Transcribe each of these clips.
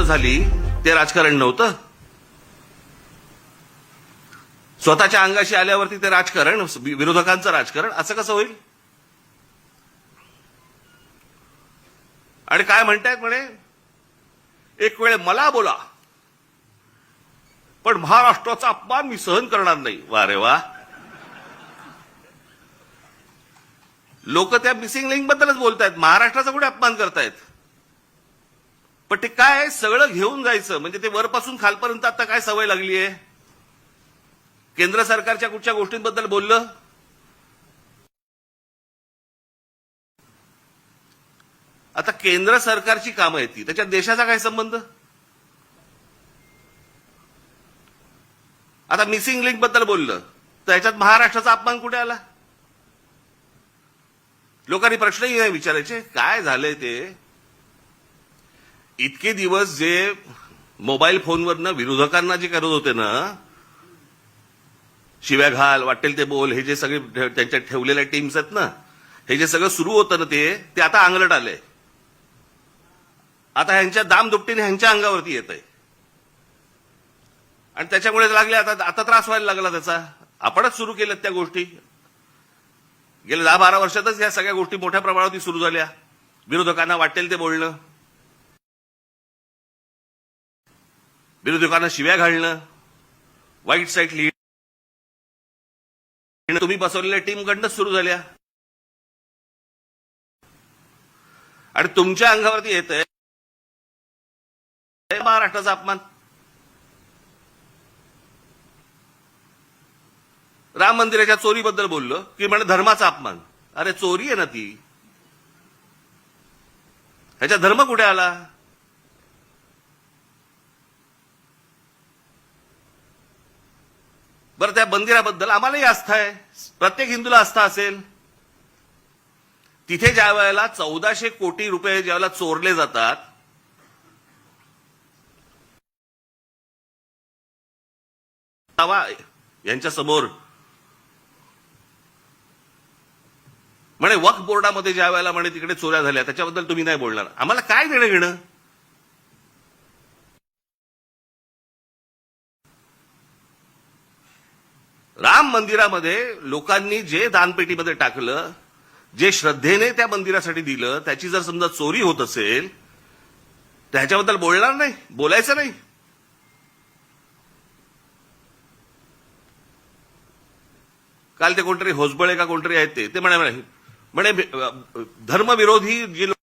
झाली ते राजकारण नव्हतं. स्वतःच्या अंगाशी आल्यावरती ते राजकारण, विरोधकांचं राजकारण असं कसं होईल? आणि काय म्हणतायत म्हणे, एक वेळ मला बोला पण महाराष्ट्राचा अपमान मी सहन करणार नाही. वा रे वा. लोक त्या मिसिंग लिंक बद्दलच बोलतायत, महाराष्ट्राचा कुठे अपमान करतायत? पण ते काय सगळं घेऊन जायचं म्हणजे ते वरपासून खालपर्यंत आता काय सवय लागली आहे? केंद्र सरकारच्या कुठच्या गोष्टींबद्दल बोललं, आता केंद्र सरकारची कामं आहेत ती, त्याच्यात देशाचा काय संबंध? आता मिसिंग लिंक बद्दल बोललं तर याच्यात महाराष्ट्राचा अपमान कुठे आला? लोकांनी प्रश्नही नाही विचारायचे. काय झालंय ते, इतके दिवस जे मोबाईल फोनवरनं विरोधकांना जे करत होते ना, शिव्या घाल, वाटेल ते बोल, हे जे सगळे त्यांच्या ठेवलेल्या टीम्स आहेत ना, हे जे सगळं सुरू होतं ना ते आता अंगलट आलंय. आता ह्यांच्या दामदुपटीने ह्यांच्या अंगावरती येत आहे आणि त्याच्यामुळे लागले आता त्रास व्हायला लागला त्याचा. आपणच सुरू केल्यात त्या गोष्टी. गेल्या 10-12 वर्षातच या सगळ्या गोष्टी मोठ्या प्रमाणावरती सुरू झाल्या. विरोधकांना वाटेल ते बोलणं, विरोधकांना शिव्या घालणं, वाईट साईट लिहिणं, तुम्ही बसवलेल्या टीमकडनं सुरू झाल्या आणि तुमच्या अंगावरती येत आहे महाराष्ट्राचा अपमान. राम मंदिराच्या चोरीबद्दल बोललो की म्हणे धर्माचा अपमान. अरे चोरी आहे ना ती, ह्याचा धर्म कुठे आला? बरं, त्या मंदिराबद्दल आम्हालाही आस्था आहे, प्रत्येक हिंदूला आस्था असेल. तिथे ज्या वेळेला 1400 कोटी रुपये ज्यावेळेला चोरले जातात, यांच्या समोर म्हणे वक्फ बोर्डामध्ये ज्या वेळेला म्हणे तिकडे चोऱ्या झाल्या त्याच्याबद्दल तुम्ही नाही बोलणार. आम्हाला काय देणं घेणं? राम मंदिरामध्ये लोकांनी जे दानपेटीमध्ये टाकलं, जे श्रद्धेने त्या मंदिरासाठी दिलं, त्याची जर समजा चोरी होत असेल तर ह्याच्याबद्दल बोलणार नाही, बोलायचं नाही. काल ते कोणतरी होसबळे का कोणतरी आहेत ते म्हणे धर्मविरोधी जे लोक,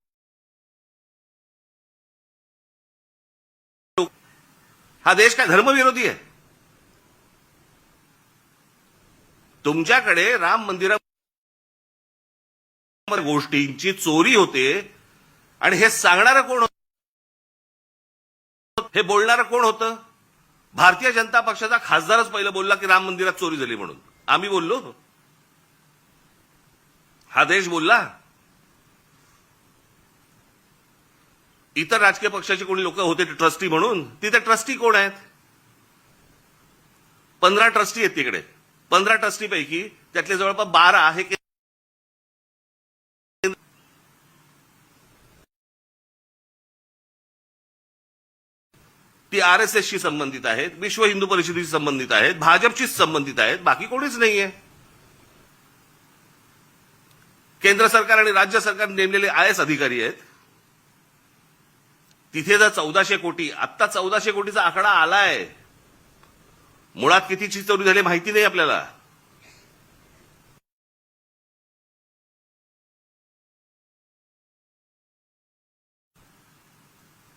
हा देश काय धर्मविरोधी आहे? तुमच्याकडे राम मंदिरा गोष्टींची चोरी होते आणि हे सांगणारं कोण होतं, हे बोलणारं कोण होतं? भारतीय जनता पक्षाचा खासदारच पहिलं बोलला की राम मंदिरात चोरी झाली म्हणून. आम्ही बोललो? हा देश बोलला? इतर राजकीय पक्षाचे कोणी लोक होते ट्रस्टी म्हणून, तिथे ट्रस्टी कोण आहेत? 15 ट्रस्टी आहेत तिकडे. 15 ट्रस्टीपैकी त्यातले जवळपास 12 हे ती आरएसएसशी संबंधित आहेत, विश्व हिंदू परिषदेशी संबंधित आहेत, भाजपशी संबंधित आहेत, बाकी कोणीच नाहीये. केंद्र सरकार आणि राज्य सरकार नेमलेले आयएस अधिकारी आहेत. तिथे जर 1400 कोटी, आत्ता 1400 कोटीचा आकडा आलाय, मुळात कितीची चोरी झाली माहिती नाही आपल्याला.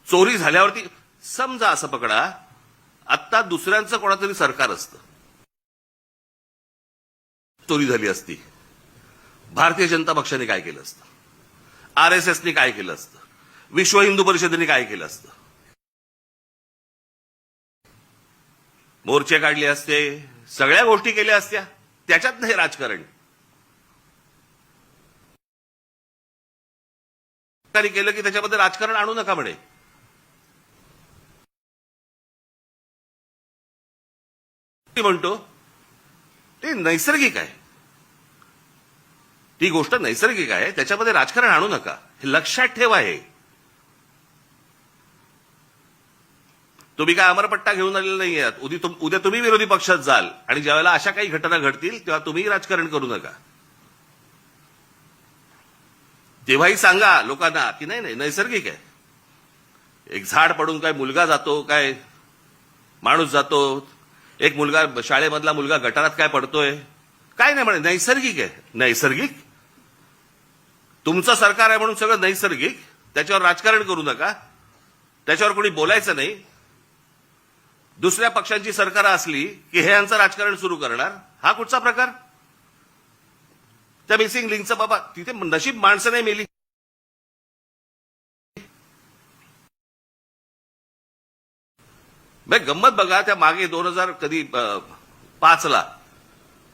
चोरी झाल्यावरती समजा असं पकडा, आत्ता दुसऱ्यांचं कोणातरी सरकार असतं, चोरी झाली असती, भारतीय जनता पक्षाने काय केलं असतं, आरएसएसने काय केलं असतं, विश्व हिंदू परिषदेने काय केलं असतं? मोर्चे काढले असते, सगळ्या गोष्टी केल्या असत्या. त्याच्यात नाही राजकारण केलं की त्याच्यामध्ये राजकारण आणू नका म्हणे. म्हणतो ते नैसर्गिक आहे, ती गोष्ट नैसर्गिक आहे, त्याच्यामध्ये राजकारण आणू नका, हे लक्षात ठेवा. हे तुम्ही काय अमरपट्टा घेऊन आलेला नाही आहात. उद्या तुम्ही विरोधी पक्षात जाल आणि ज्यावेळेला अशा काही घटना घडतील तेव्हा तुम्ही राजकारण करू नका. तेव्हाही सांगा लोकांना की नाही नाही नैसर्गिक आहे. एक झाड पडून काय मुलगा जातो, काय माणूस जातो, एक मुलगा शाळेमधला मुलगा गटारात काय पडतोय, काय नाही म्हणे नैसर्गिक आहे. नैसर्गिक तुमचं सरकार आहे म्हणून सगळं नैसर्गिक, त्याच्यावर राजकारण करू नका, त्याच्यावर कोणी बोलायचं नाही. दुसऱ्या पक्षांची सरकार असली की हे यांचं राजकारण सुरू करणार, हा कुठचा प्रकार? त्या मिसिंग लिंकचं बाबा तिथे नशीब माणसं नाही मेली. गंमत बघा, त्या मागे 2005 ला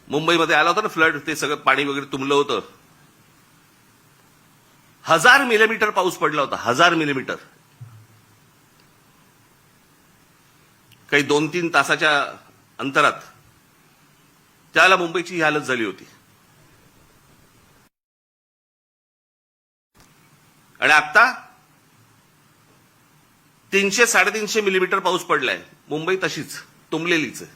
मुंबईमध्ये आला होता ना फ्लड, ते सगळं पाणी वगैरे तुंबलं होतं. 1000 मिलीमीटर पाऊस पडला होता. 1000 मिलीमीटर. काही 2-3 तासाच्या अंतरात त्याला मुंबईची ही हालत झाली होती. आणि आता 300-350 मिलीमीटर पाऊस पडलाय. मुंबई तशीच तुंबलेलीच आहे.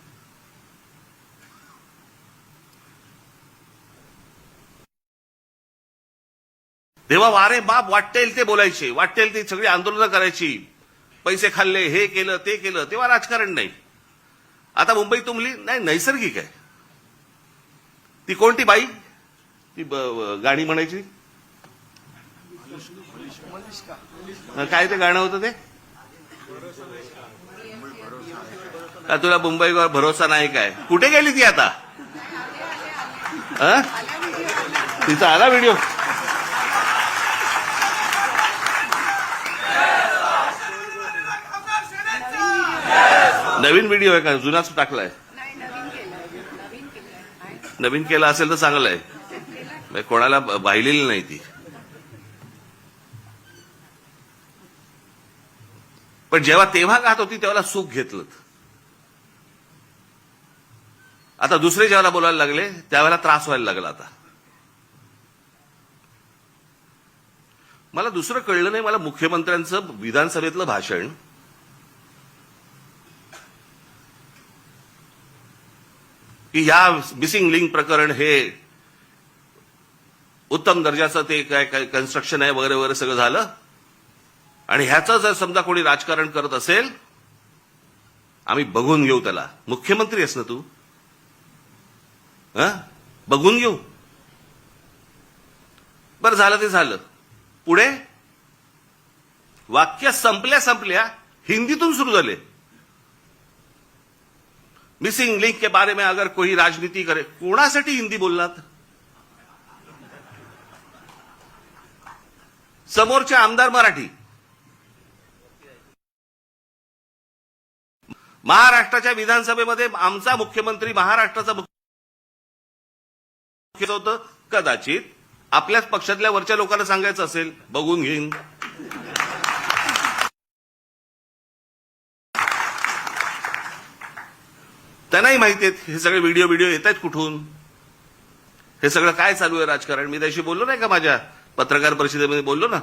तेव्हा वारे बाप वाटेल ते बोलायचे, वाटेल ते सगळी आंदोलनं करायची, पैसे खाल्ले, हे केलं ते केलं, तेव्हा राजकारण नाही. आता मुंबई तुंबली नाही, नैसर्गिक आहे. ती कोणती बाई ती गाणी म्हणायची, काय ते गाणं होतं ते, का तुला मुंबईवर भरोसा नाही काय? कुठे गेली ती आता? तिचा आला व्हिडिओ. नवीन व्हिडिओ आहे का? जुनाच टाकलाय? नवीन केला असेल तर चांगलं आहे. कोणाला वाहिलेली नाही ती. पण जेव्हा तेव्हा गात होती तेव्हा सुख घेतलं. आता दुसरे जेव्हा बोलायला लागले त्यावेळेला त्रास व्हायला लागला. आता मला दुसरं कळलं नाही. मला मुख्यमंत्र्यांचं विधानसभेतलं भाषण की या मिसिंग लिंक प्रकरण हे उत्तम दर्जाचं ते काय काय कन्स्ट्रक्शन आहे वगैरे वगैरे सगळं झालं, आणि ह्याचं जर समजा कोणी राजकारण करत असेल आम्ही बघून घेऊ त्याला. मुख्यमंत्री आहेस ना तू, बघून घेऊ. बरं झालं ते झालं. पुढे वाक्य संपल्या हिंदीतून सुरू झाले. मिसिंग लिंक के बारे में अगर कोई राजनीति करे, कोणासाठी हिंदी बोललात? समोरचे आमदार मराठी, महाराष्ट्राच्या विधानसभेमध्ये आमचा मुख्यमंत्री महाराष्ट्राचा मुख्य होतं. कदाचित आपल्याच पक्षातल्या वरच्या लोकांना सांगायचं असेल बघून घेईन. त्यांनाही माहिती आहेत हे सगळे व्हिडिओ येत आहेत कुठून, हे सगळं काय चालू आहे राजकारण. मी त्याशी बोललो नाही का, माझ्या पत्रकार परिषदेमध्ये बोललो ना.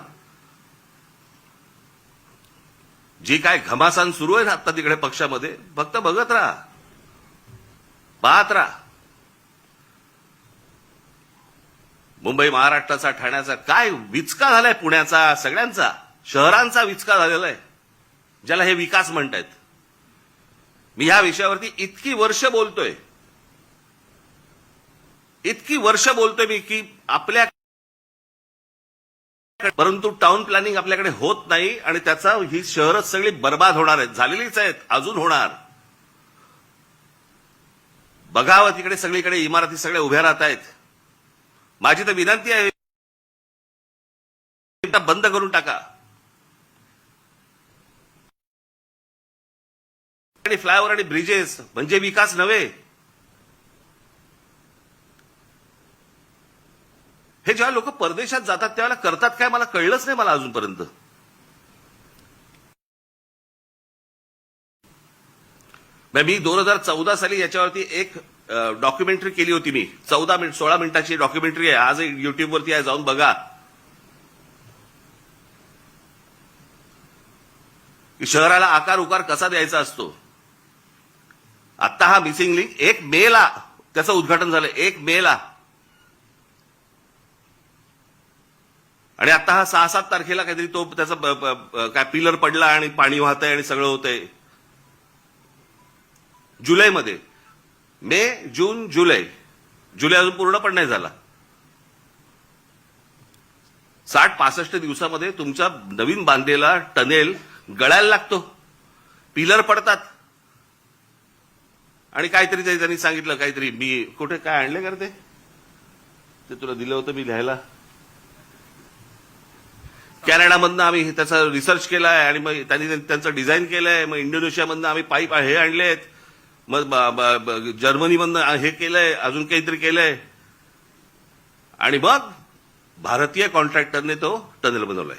जी काय घमासान सुरू आहे ना आता तिकडे पक्षामध्ये, फक्त बघत राहा, पाहत राहा. मुंबई महाराष्ट्राचा, ठाण्याचा काय विचका झालाय, पुण्याचा, सगळ्यांचा शहरांचा विचका झालेला आहे, ज्याला हे विकास म्हणतायत. मी ह्या विषयावरती इतकी वर्ष बोलतोय मी की आपल्या, परंतु टाउन प्लॅनिंग आपल्याकडे होत नाही आणि त्याचा ही शहरच सगळी बर्बाद होणार आहेत, झालेलीच आहेत, अजून होणार. बघावं तिकडे सगळीकडे इमारती सगळ्या उभ्या राहत आहेत. माझी तर विनंती आहे बंद करून टाका. फ्लायओव्हर आणि ब्रिजेस म्हणजे विकास नव्हे. हे जेव्हा लोक परदेशात जातात त्यावेळेला करतात काय मला कळलंच नाही, मला अजूनपर्यंत. मी 2014 साली याच्यावरती एक डॉक्युमेंटरी केली होती. मी 16 मिनिटाची डॉक्युमेंटरी आहे, आज युट्यूबवरती आहे, जाऊन बघा. की शहराला आकार उकार कसा द्यायचा असतो. आता हा मिसिंग लिंक 1 मेला त्याचं उद्घाटन झालं, 1 मेला. आणि आता हा 6-7 तारखेला काहीतरी तो त्याचा काय पिलर पडला आणि पाणी वाहतंय आणि सगळं होतंय. जुलैमध्ये, मे, जून, जुलै अजून पूर्ण पण नाही झाला. 60-65 दिवसामध्ये तुमचा नवीन बांधलेला टनेल गळायला लागतो, पिलर पडतात. आणि काहीतरी त्यांनी सांगितलं, काहीतरी मी कुठे काय आणले करते ते तुला दिलं होतं मी लिहायला. कॅनडामधनं आम्ही त्याचा रिसर्च केलाय आणि मग त्यांनी त्यांचं डिझाईन केलंय. मग इंडोनेशियामधनं आम्ही पाईप हे आणलेत, मग जर्मनीमधनं हे केलंय, अजून काहीतरी केलंय. आणि मग भारतीय कॉन्ट्रॅक्टरने तो टनेल बनवलाय.